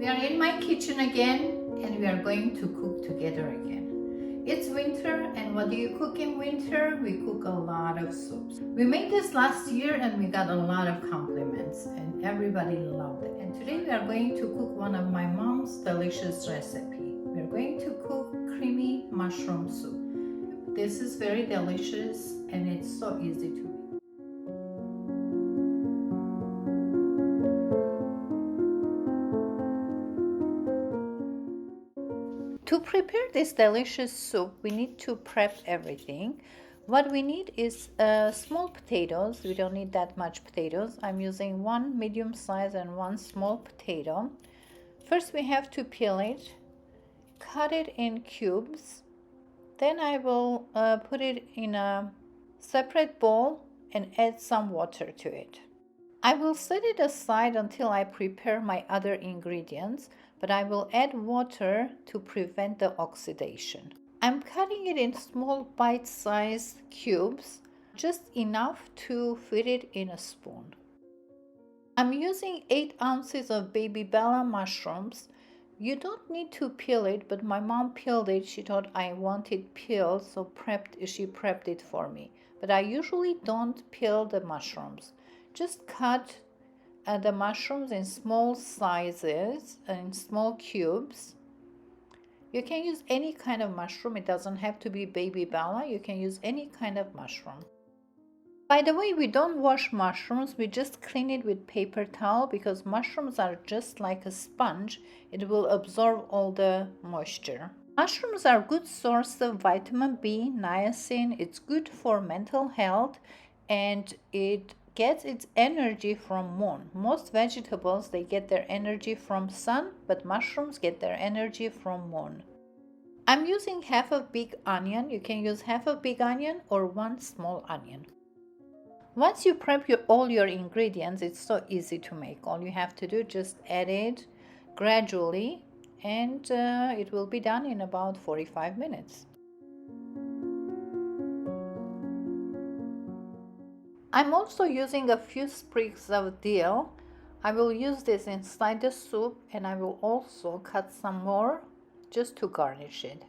We are in my kitchen again and we are going to cook together again. It's winter, and what do you cook in winter? We cook a lot of soups. We made this last year and we got a lot of compliments and everybody loved it. And today we are going to cook one of my mom's delicious recipe. We are going to cook creamy mushroom soup. This is very delicious and it's so easy to make. To prepare this delicious soup, we need to prep everything. What we need is small potatoes. We don't need that much potatoes. I'm using one medium size and one small potato. First, we have to peel it, cut it in cubes. Then I will put it in a separate bowl and add some water to it. I will set it aside until I prepare my other ingredients, but I will add water to prevent the oxidation. I'm cutting it in small bite-sized cubes, just enough to fit it in a spoon. I'm using 8 ounces of baby Bella mushrooms. You don't need to peel it, but my mom peeled it. She thought I wanted peeled, so she prepped it for me. But I usually don't peel the mushrooms. Just cut the mushrooms in small sizes, in small cubes. You can use any kind of mushroom. It doesn't have to be baby Bella. You can use any kind of mushroom. By the way, we don't wash mushrooms. We just clean it with paper towel because mushrooms are just like a sponge. It will absorb all the moisture. Mushrooms are a good source of vitamin B, niacin. It's good for mental health and it gets its energy from moon. Most vegetables, they get their energy from sun, but mushrooms get their energy from moon. I'm using half a big onion. You can use half a big onion or one small onion. Once you prep all your ingredients, it's so easy to make. All you have to do, just add it gradually and it will be done in about 45 minutes. I'm also using a few sprigs of dill. I will use this inside the soup and I will also cut some more just to garnish it.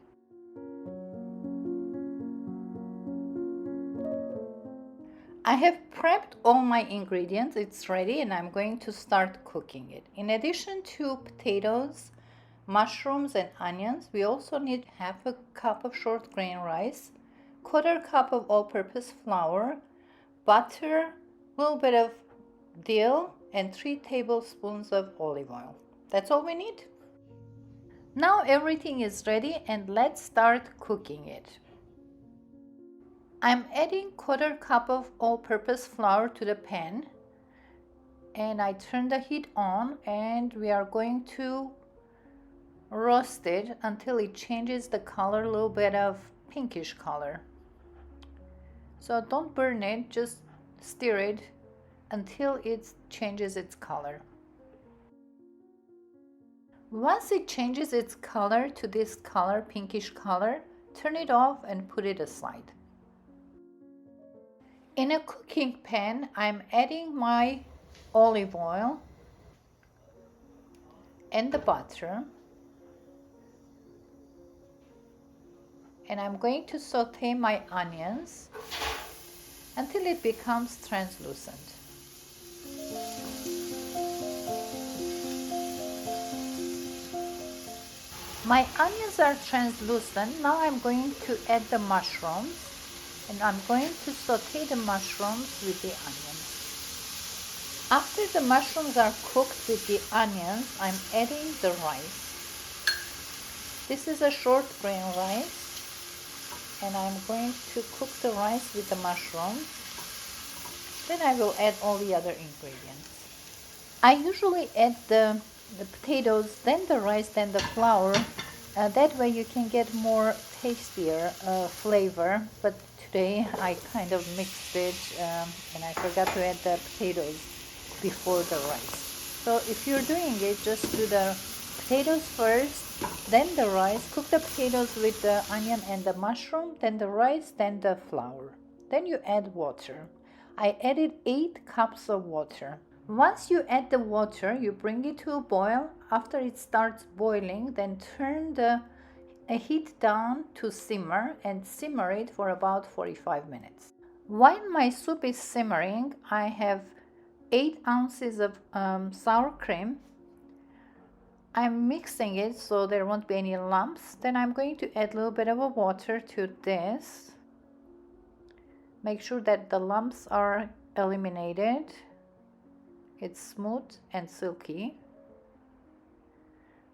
I have prepped all my ingredients. It's ready and I'm going to start cooking it. In addition to potatoes, mushrooms and onions, we also need half a cup of short grain rice, quarter cup of all-purpose flour, butter, a little bit of dill, and 3 tablespoons of olive oil. That's all we need. Now everything is ready and let's start cooking it. I'm adding quarter cup of all-purpose flour to the pan and I turn the heat on and we are going to roast it until it changes the color, a little bit of pinkish color. So don't burn it, just stir it until it changes its color. Once it changes its color to this color, pinkish color, turn it off and put it aside. In a cooking pan, I'm adding my olive oil and the butter. And I'm going to saute my onions until it becomes translucent. My onions are translucent. Now I'm going to add the mushrooms and I'm going to saute the mushrooms with the onions. After the mushrooms are cooked with the onions, I'm adding the rice. This is a short grain rice. And I'm going to cook the rice with the mushrooms. Then I will add all the other ingredients. I usually add the potatoes, then the rice, then the flour. That way you can get more tastier flavor. But today I kind of mixed it and I forgot to add the potatoes before the rice. So if you're doing it, just do the potatoes first, then the rice. Cook the potatoes with the onion and the mushroom, then the rice, then the flour. Then you add water. I added 8 cups of water. Once you add the water, you bring it to a boil. After it starts boiling, then turn the heat down to simmer and simmer it for about 45 minutes. While my soup is simmering, I have 8 ounces of sour cream. I'm mixing it so there won't be any lumps. Then I'm going to add a little bit of water to this. Make sure that the lumps are eliminated. It's smooth and silky.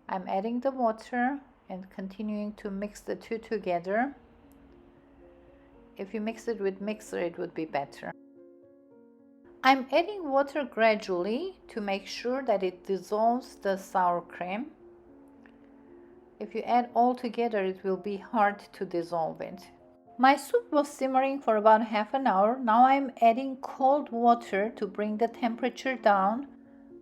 I'm adding the water and continuing to mix the two together. If you mix it with mixer, it would be better. I'm adding water gradually to make sure that it dissolves the sour cream. If you add all together, it will be hard to dissolve it. My soup was simmering for about half an hour. Now I'm adding cold water to bring the temperature down.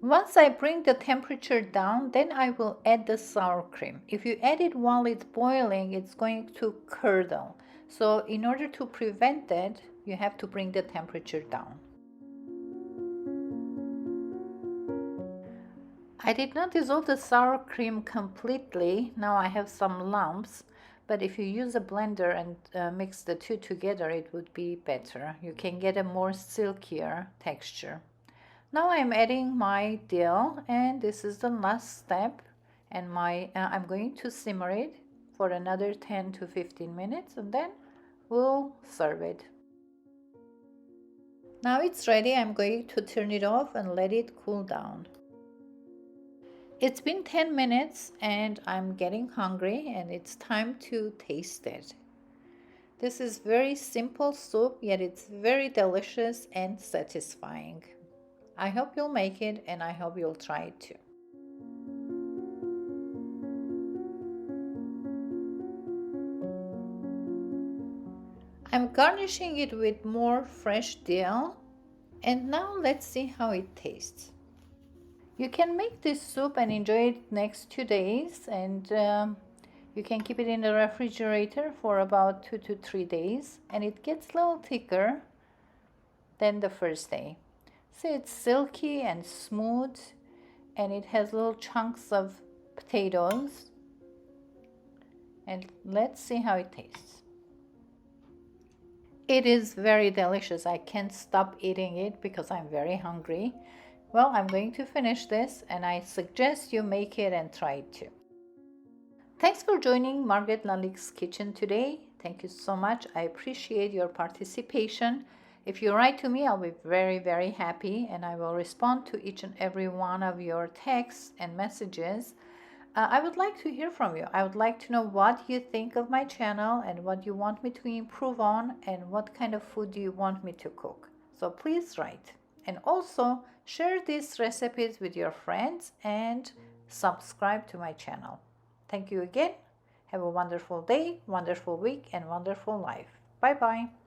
Once I bring the temperature down, then I will add the sour cream. If you add it while it's boiling, it's going to curdle. So in order to prevent that, you have to bring the temperature down. I did not dissolve the sour cream completely. Now I have some lumps, but if you use a blender and mix the two together, it would be better. You can get a more silkier texture. Now I'm adding my dill, and this is the last step, and I'm going to simmer it for another 10 to 15 minutes, and then we'll serve it. Now it's ready. I'm going to turn it off and let it cool down. It's been 10 minutes and I'm getting hungry, and it's time to taste it. This is very simple soup, yet it's very delicious and satisfying. I hope you'll make it, and I hope you'll try it too. I'm garnishing it with more fresh dill, and now let's see how it tastes. You can make this soup and enjoy it next 2 days, and you can keep it in the refrigerator for about 2 to 3 days, and it gets a little thicker than the first day. See, it's silky and smooth, and it has little chunks of potatoes. And let's see how it tastes. It is very delicious. I can't stop eating it because I'm very hungry. Well, I'm going to finish this, and I suggest you make it and try it too. Thanks for joining Margaret LALIK'S kitchen today. Thank you so much. I appreciate your participation. If you write to me, I'll be very, very happy, and I will respond to each and every one of your texts and messages. I would like to hear from you. I would like to know what you think of my channel and what you want me to improve on, and what kind of food do you want me to cook. So please write. And also share these recipes with your friends and subscribe to my channel. Thank you again. Have a wonderful day, wonderful week, and wonderful life. Bye-bye.